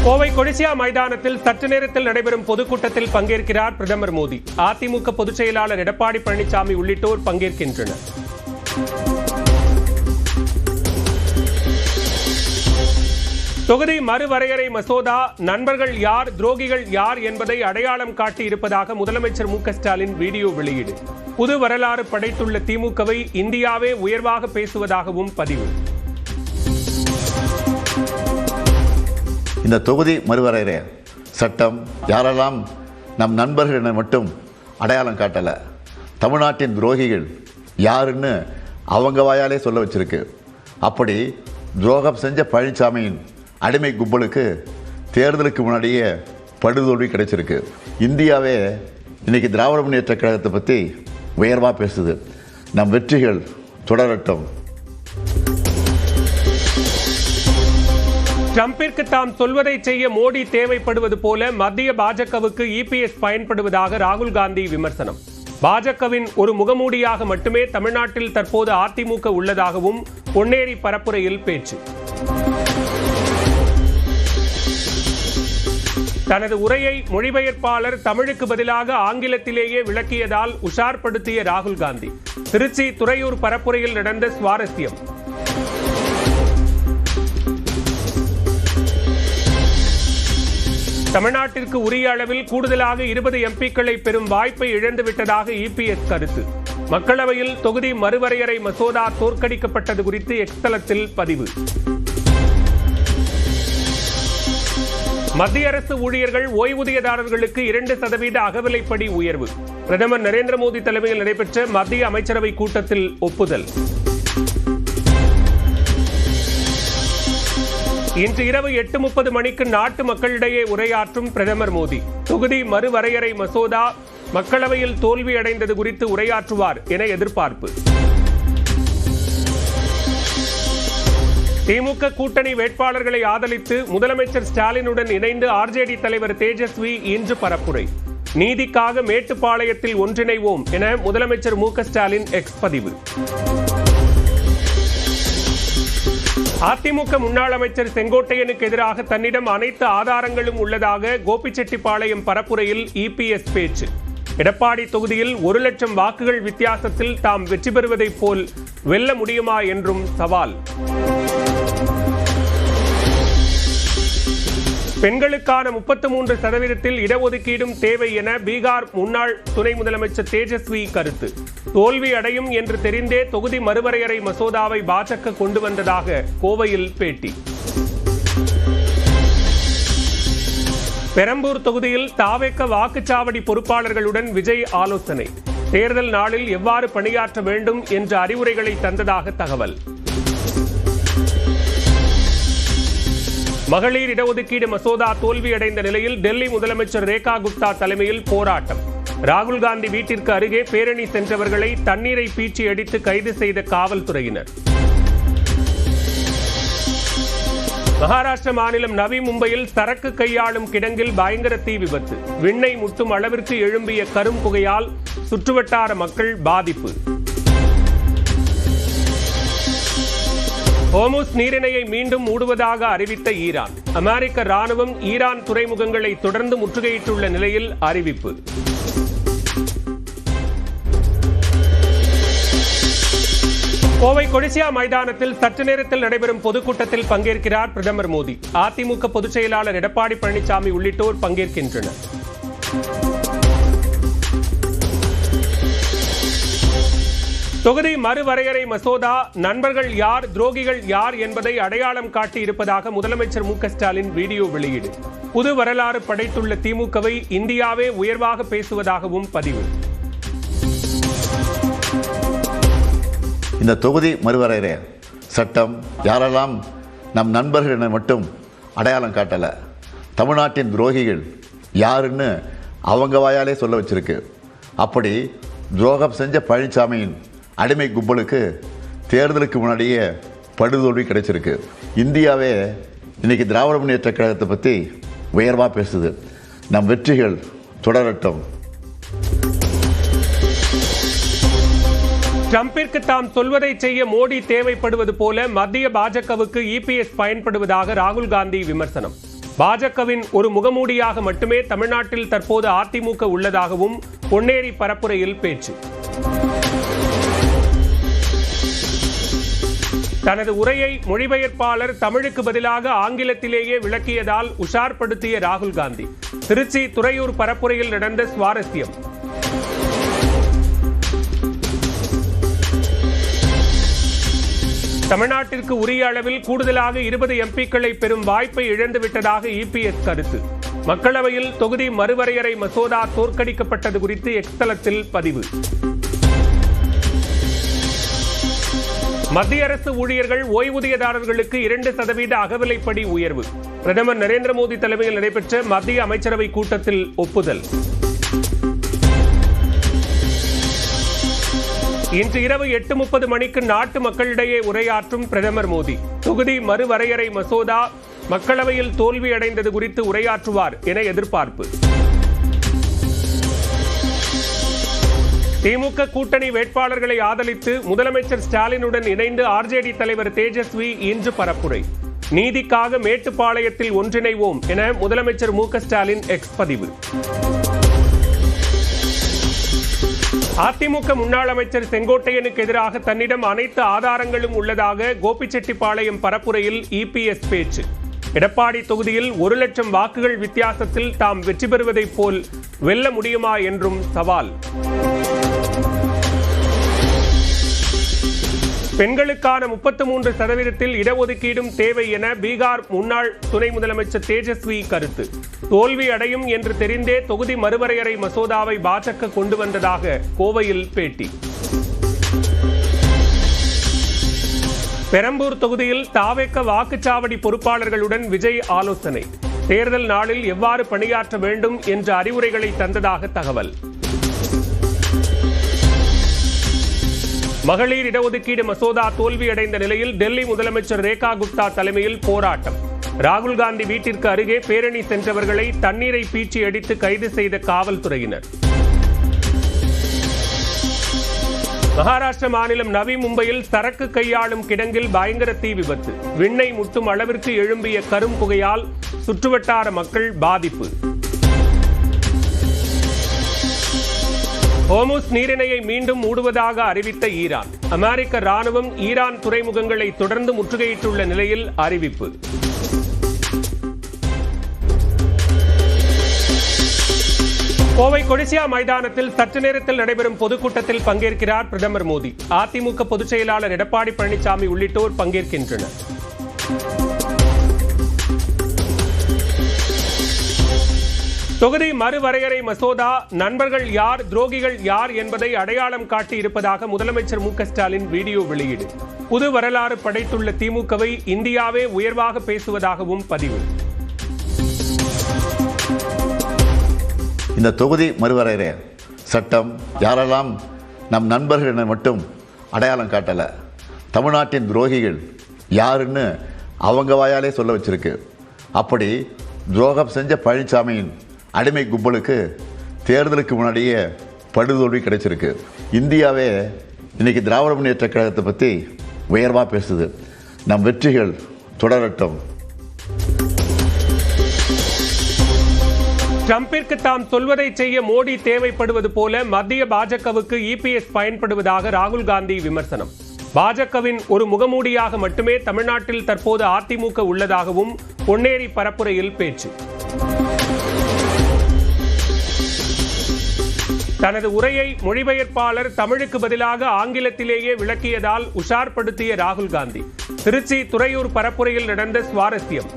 கோவை கொடிசியா மைதானத்தில் சற்று நேரத்தில் நடைபெறும் பொதுக்கூட்டத்தில் பங்கேற்கிறார் பிரதமர் மோடி. அதிமுக பொதுச் செயலாளர் எடப்பாடி பழனிசாமி உள்ளிட்டோர் பங்கேற்கின்றனர். தொகுதி மறுவரையறை மசோதா நண்பர்கள் யார், துரோகிகள் யார் என்பதை அடையாளம் காட்டி இருப்பதாக முதலமைச்சர் மு க ஸ்டாலின் வீடியோ வெளியீடு. புது வரலாறு படைத்துள்ள திமுகவை இந்தியாவே உயர்வாக பேசுவதாகவும் பதிவு. இந்த தொகுதி மறுவரையறை சட்டம் யாரெல்லாம் நம் நண்பர்கள் என மட்டும் அடையாளம் காட்டலை, தமிழ்நாட்டின் துரோகிகள் யாருன்னு அவங்க வாயாலே சொல்ல வச்சிருக்கு. அப்படி துரோகம் செஞ்ச பழனிசாமியின் அடிமை கும்பலுக்கு தேர்தலுக்கு முன்னாடியே படுதோல்வி கிடைச்சிருக்கு. இந்தியாவே இன்னைக்கு திராவிட முன்னேற்ற கழகத்தை பற்றி உயர்வாக பேசுது. நம் வெற்றிகள் தொடரட்டும். ட்ரம்பிற்கு தாம் சொல்வதை செய்ய மோடி தேவைப்படுவது போல மத்திய பாஜகவுக்கு இபிஎஸ் பயன்படுவதாக ராகுல் காந்தி விமர்சனம். பாஜகவின் ஒரு முகமூடியாக மட்டுமே தமிழ்நாட்டில் தற்போது அதிமுக உள்ளதாகவும் பொன்னேரி பரப்புரையில் பேச்சு. தனது உரையை மொழிபெயர்ப்பாளர் தமிழுக்கு பதிலாக ஆங்கிலத்திலேயே விளக்கியதால் உஷார்படுத்திய ராகுல் காந்தி. திருச்சி துறையூர் பரப்புரையில் நடந்த சுவாரஸ்யம். தமிழ்நாட்டிற்கு உரிய அளவில் கூடுதலாக 20 எம்பிக்களை பெறும் வாய்ப்பை இழந்துவிட்டதாக இபிஎஸ் கருத்து. மக்களவையில் தொகுதி மறுவரையறை மசோதா தோற்கடிக்கப்பட்டது குறித்து எக்ஸ் தளத்தில் பதிவு. மத்திய அரசு ஊழியர்கள் ஓய்வூதியதாரர்களுக்கு 2% அகவிலைப்படி உயர்வு. பிரதமர் நரேந்திர மோடி தலைமையில் நடைபெற்ற மத்திய அமைச்சரவை கூட்டத்தில் ஒப்புதல். இன்று இரவு 8:30 மணிக்கு நாட்டு மக்களிடையே உரையாற்றும் பிரதமர் மோடி. தொகுதி மறுவரையறை மசோதா மக்களவையில் தோல்வியடைந்தது குறித்து உரையாற்றுவார் என எதிர்பார்ப்பு. திமுக கூட்டணி வேட்பாளர்களை ஆதரித்து முதலமைச்சர் ஸ்டாலினுடன் இணைந்து ஆர்ஜேடி தலைவர் தேஜஸ்வி இன்று பரப்புரை. நீதிக்காக மேட்டுப்பாளையத்தில் ஒன்றிணைவோம் என முதலமைச்சர் மு க ஸ்டாலின் எக்ஸ் பதிவு. அதிமுக முன்னாள் அமைச்சர் செங்கோட்டையனுக்கு எதிராக தன்னிடம் அனைத்து ஆதாரங்களும் உள்ளதாக கோபிச்செட்டிப்பாளையம் பரப்புரையில் இபிஎஸ் பேச்சு. எடப்பாடி தொகுதியில் 1 லட்சம் வாக்குகள் வித்தியாசத்தில் தாம் வெற்றி பெறுவதைப் போல் வெல்ல முடியுமா என்றும் சவால். பெண்களுக்கான 33% இடஒதுக்கீடும் தேவை என பீகார் முன்னாள் துணை முதலமைச்சர் தேஜஸ்வி கருத்து. தோல்வி அடையும் என்று தெரிந்தே தொகுதி மறுவரையறை மசோதாவை பாஜக கொண்டு வந்ததாக கோவையில் பேட்டி. பெரம்பூர் தொகுதியில் தாவேக வாக்குச்சாவடி பொறுப்பாளர்களுடன் விஜய் ஆலோசனை. தேர்தல் நாளில் எவ்வாறு பணியாற்ற வேண்டும் என்ற அறிவுரைகளை தந்ததாக தகவல். மகளிர் இடஒதுக்கீடு மசோதா தோல்வியடைந்த நிலையில் டெல்லி முதலமைச்சர் ரேகா குப்தா தலைமையில் போராட்டம். ராகுல் காந்தி வீட்டிற்கு அருகே பேரணி சென்றவர்களை தண்ணீரை பீச்சி அடித்து கைது செய்த காவல்துறையினர். மகாராஷ்டிர மாநிலம் நவி மும்பையில் சரக்கு கையாளும் கிடங்கில் பயங்கர தீ விபத்து. விண்ணை முட்டும் அளவிற்கு எழும்பிய கரும் புகையால் சுற்றுவட்டார மக்கள் பாதிப்பு. ஹோர்முஸ் நீரிணையை மீண்டும் மூடுவதாக அறிவித்த ஈரான். அமெரிக்க ராணுவம் ஈரான் துறைமுகங்களை தொடர்ந்து முற்றுகையிட்டுள்ள நிலையில் அறிவிப்பு. கோவை கொடிசியா மைதானத்தில் சற்று நேரத்தில் நடைபெறும் பொதுக்கூட்டத்தில் பங்கேற்கிறார் பிரதமர் மோடி. அதிமுக பொதுச் செயலாளர் எடப்பாடி பழனிசாமி உள்ளிட்டோர் பங்கேற்கின்றனர். தொகுதி மறுவரையறை மசோதா நண்பர்கள் யார், துரோகிகள் யார் என்பதை அடையாளம் காட்டி இருப்பதாக முதலமைச்சர் மு க ஸ்டாலின் வீடியோ வெளியீடு. புது வரலாறு படைத்துள்ள திமுகவை இந்தியாவே உயர்வாக பேசுவதாகவும் பதிவு. இந்த தொகுதி மறுவரையறை சட்டம் யாரெல்லாம் நம் நண்பர்கள் என மட்டும் அடையாளம் காட்டலை, தமிழ்நாட்டின் துரோகிகள் யாருன்னு அவங்க வாயாலே சொல்ல வச்சிருக்கு. அப்படி துரோகம் செஞ்ச பழனிசாமியின் அடிமை கும்பலுக்கு தேர்தலுக்கு முன்னாடியே படுதோல்வி கிடைச்சிருக்கு. இந்தியாவே இன்னைக்கு திராவிட முன்னேற்ற கழகத்தை பற்றி உயர்வாக பேசுது. நம் வெற்றிகள் தொடரட்டும். ட்ரம்பிற்கு தாம் சொல்வதை செய்ய மோடி தேவைப்படுவது போல மத்திய பாஜகவுக்கு இபிஎஸ் பயன்படுவதாக ராகுல் காந்தி விமர்சனம். பாஜகவின் ஒரு முகமூடியாக மட்டுமே தமிழ்நாட்டில் தற்போது அதிமுக உள்ளதாகவும் பொன்னேரி பரப்புரையில் பேச்சு. தனது உரையை மொழிபெயர்ப்பாளர் தமிழுக்கு பதிலாக ஆங்கிலத்திலேயே விளக்கியதால் உஷார்படுத்திய ராகுல் காந்தி. திருச்சி துறையூர் பரப்புரையில் நடந்த சுவாரஸ்யம். தமிழ்நாட்டிற்கு உரிய அளவில் கூடுதலாக 20 எம்பிக்களை பெறும் வாய்ப்பை இழந்துவிட்டதாக இபிஎஸ் கருத்து. மக்களவையில் தொகுதி மறுவரையறை மசோதா தோற்கடிக்கப்பட்டது குறித்து எக்ஸ் தளத்தில் பதிவு. மத்திய அரசு ஊழியர்கள் ஓய்வூதியதாரர்களுக்கு 2% அகவிலைப்படி உயர்வு. பிரதமர் நரேந்திர மோடி தலைமையில் நடைபெற்ற மத்திய அமைச்சரவை கூட்டத்தில் ஒப்புதல். இன்று இரவு 8:30 மணிக்கு நாட்டு மக்களிடையே உரையாற்றும் பிரதமர் மோடி. தொகுதி மறுவரையறை மசோதா மக்களவையில் தோல்வியடைந்தது குறித்து உரையாற்றுவார் என எதிர்பார்ப்பு. திமுக கூட்டணி வேட்பாளர்களை ஆதரித்து முதலமைச்சர் ஸ்டாலினுடன் இணைந்து ஆர்ஜேடி தலைவர் தேஜஸ்வி இன்று பரப்புரை. நீதிக்காக மேட்டுப்பாளையத்தில் ஒன்றிணைவோம் என முதலமைச்சர் மு.க.ஸ்டாலின் எக்ஸ் பதிவு. அதிமுக முன்னாள் அமைச்சர் செங்கோட்டையனுக்கு எதிராக தன்னிடம் அனைத்து ஆதாரங்களும் உள்ளதாக கோபிச்செட்டிப்பாளையம் பரப்புரையில் இபிஎஸ் பேச்சு. எடப்பாடி தொகுதியில் 1 லட்சம் வாக்குகள் வித்தியாசத்தில் தாம் வெற்றி பெறுவதைப் போல் வெல்ல முடியுமா என்றும் சவால். பெண்களுக்கான 33% இடஒதுக்கீடும் தேவை என பீகார் முன்னாள் துணை முதலமைச்சர் தேஜஸ்வி கருத்து. தோல்வி அடையும் என்று தெரிந்தே தொகுதி மறுவரையறை மசோதாவை பாஜக கொண்டு வந்ததாக கோவையில் பேட்டி. பெரம்பூர் தொகுதியில் தாவேக வாக்குச்சாவடி பொறுப்பாளர்களுடன் விஜய் ஆலோசனை. தேர்தல் நாளில் எவ்வாறு பணியாற்ற வேண்டும் என்ற அறிவுரைகளை தந்ததாக தகவல். மகளிர் இடஒதுக்கீடு மசோதா தோல்வியடைந்த நிலையில் டெல்லி முதலமைச்சர் ரேகா குப்தா தலைமையில் போராட்டம். ராகுல் காந்தி வீட்டிற்கு அருகே பேரணி சென்றவர்களை தண்ணீரை பீச்சி அடித்து கைது செய்த காவல்துறையினர். மகாராஷ்டிர மாநிலம் நவி மும்பையில் சரக்கு கையாளும் கிடங்கில் பயங்கர தீ விபத்து. விண்ணை முட்டும் அளவிற்கு எழும்பிய கரும்புகையால் சுற்றுவட்டார மக்கள் பாதிப்பு. ஹோர்முஸ் நீரிணையை மீண்டும் மூடுவதாக அறிவித்த ஈரான். அமெரிக்க ராணுவம் ஈரான் துறைமுகங்களை தொடர்ந்து முற்றுகையிட்டுள்ள நிலையில் அறிவிப்பு. கோவை கொடிசியா மைதானத்தில் சற்று நேரத்தில் நடைபெறும் பொதுக்கூட்டத்தில் பங்கேற்கிறார் பிரதமர் மோடி. அதிமுக பொதுச் செயலாளர் எடப்பாடி பழனிசாமி உள்ளிட்டோர் பங்கேற்கின்றனர். தொகுதி மறுவரையறை மசோதா நண்பர்கள் யார் துரோகிகள் யார் என்பதை அடையாளம் காட்டி இருப்பதாக முதலமைச்சர் மு.க.ஸ்டாலின் வீடியோ வெளியீடு. புது வரலாறு படைத்துள்ள திமுகவை இந்தியாவே உயர்வாக பேசுவதாகவும் பதிவு. இந்த தொகுதி மறுவரையறை சட்டம் யாரெல்லாம் நம் நண்பர்கள் என மட்டும் அடையாளம் காட்டல, தமிழ்நாட்டின் துரோகிகள் யாருன்னு அவங்க வாயாலே சொல்ல வச்சிருக்கு. அப்படி துரோகம் செஞ்ச பழனிசாமியின் அடிமை கும்பலுக்கு தேர்தலுக்கு முன்னாடியே படுதோல்வி கிடைச்சிருக்கு. இந்தியாவே இன்னைக்கு திராவிட முன்னேற்ற கழகத்தை பற்றி உயர்வாக பேசுது. நம் வெற்றிகள் தொடரட்டும். ட்ரம்பிற்கு தாம் சொல்வதை செய்ய மோடி தேவைப்படுவது போல மத்திய பாஜகவுக்கு இபிஎஸ் பயன்படுவதாக ராகுல் காந்தி விமர்சனம். பாஜகவின் ஒரு முகமூடியாக மட்டுமே தமிழ்நாட்டில் தற்போது அதிமுக உள்ளதாகவும் பொன்னேரி பரப்புரையில் பேச்சு. தனது உரையை மொழிபெயர்ப்பாளர் தமிழுக்கு பதிலாக ஆங்கிலத்திலேயே விளக்கியதால் உஷார்படுத்திய ராகுல் காந்தி. திருச்சி துறையூர் பரப்புரையில் நடந்த சுவாரஸ்யம்.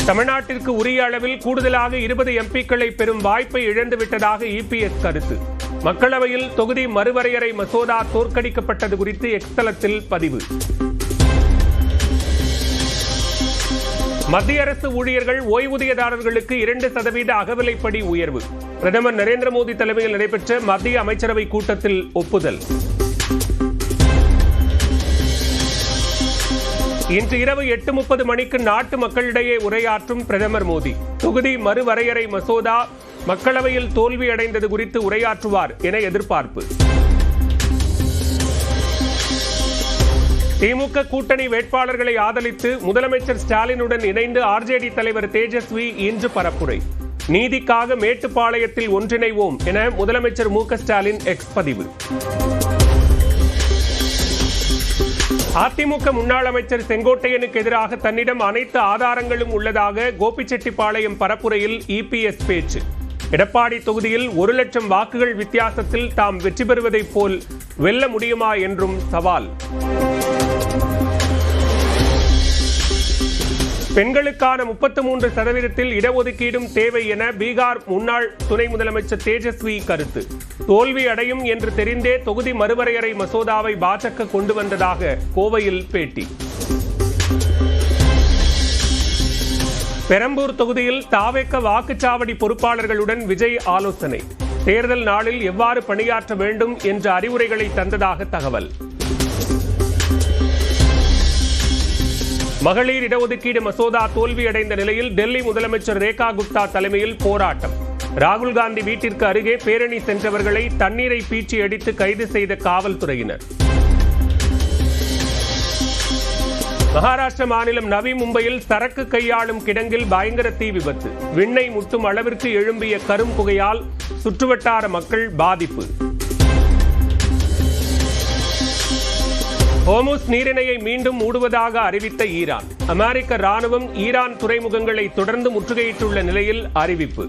தமிழ்நாட்டிற்கு உரிய அளவில் கூடுதலாக 20 எம்பிக்களை பெறும் வாய்ப்பை இழந்துவிட்டதாக இபிஎஸ் கருத்து. மக்களவையில் தொகுதி மறுவரையறை மசோதா தோற்கடிக்கப்பட்டது குறித்து எக்ஸ் தளத்தில் பதிவு. மத்திய அரசு ஊழியர்கள் ஓய்வூதியதாரர்களுக்கு 2% அகவிலைப்படி உயர்வு. பிரதமர் நரேந்திர மோடி தலைமையில் நடைபெற்ற மத்திய அமைச்சரவை கூட்டத்தில் ஒப்புதல். இன்று இரவு 8:30 மணிக்கு நாட்டு மக்களிடையே உரையாற்றும் பிரதமர் மோடி. தொகுதி மறுவரையறை மசோதா மக்களவையில் தோல்வியடைந்தது குறித்து உரையாற்றுவார் என எதிர்பார்ப்பு. திமுக கூட்டணி வேட்பாளர்களை ஆதரித்து முதலமைச்சர் ஸ்டாலினுடன் இணைந்து ஆர்ஜேடி தலைவர் தேஜஸ்வி இன்று பரப்புரை. நீதிக்காக மேட்டுப்பாளையத்தில் ஒன்றிணைவோம் என முதலமைச்சர் மு.க.ஸ்டாலின் எக்ஸ் பதிவு. அதிமுக முன்னாள் அமைச்சர் செங்கோட்டையனுக்கு எதிராக தன்னிடம் அனைத்து ஆதாரங்களும் உள்ளதாக கோபிச்செட்டிப்பாளையம் பரப்புரையில் இபிஎஸ் பேச்சு. எடப்பாடி தொகுதியில் 1,00,000 வாக்குகள் வித்தியாசத்தில் தாம் வெற்றி பெறுவதைப் போல் வெல்ல முடியுமா என்றும் சவால். பெண்களுக்கான 33% இடஒதுக்கீடும் தேவை என பீகார் முன்னாள் துணை முதலமைச்சர் தேஜஸ்வி கருத்து. தோல்வி அடையும் என்று தெரிந்தே தொகுதி மறுவரையறை மசோதாவை பாஜக கொண்டு வந்ததாக கோவையில் பேட்டி. பெரம்பூர் தொகுதியில் தாவேக வாக்குச்சாவடி பொறுப்பாளர்களுடன் விஜய் ஆலோசனை. தேர்தல் நாளில் எவ்வாறு பணியாற்ற வேண்டும் என்ற அறிவுரைகளை தந்ததாக தகவல். மகளிர் இடஒதுக்கீடு மசோதா தோல்வியடைந்த நிலையில் டெல்லி முதலமைச்சர் ரேகா குப்தா தலைமையில் போராட்டம். ராகுல் காந்தி வீட்டிற்கு அருகே பேரணி சென்றவர்களை தண்ணீரை பீச்சி அடித்து கைது செய்த காவல்துறையினர். மகாராஷ்டிர மாநிலம் நவி மும்பையில் சரக்கு கையாளும் கிடங்கில் பயங்கர தீ விபத்து. விண்ணை முட்டும் அளவிற்கு எழும்பிய கரும் புகையால் சுற்றுவட்டார மக்கள் பாதிப்பு. ஹோர்முஸ் நீரிணையை மீண்டும் மூடுவதாக அறிவித்த ஈரான். அமெரிக்க ராணுவம் ஈரான் துறைமுகங்களை தொடர்ந்து முற்றுகையிட்டுள்ள நிலையில் அறிவிப்பு.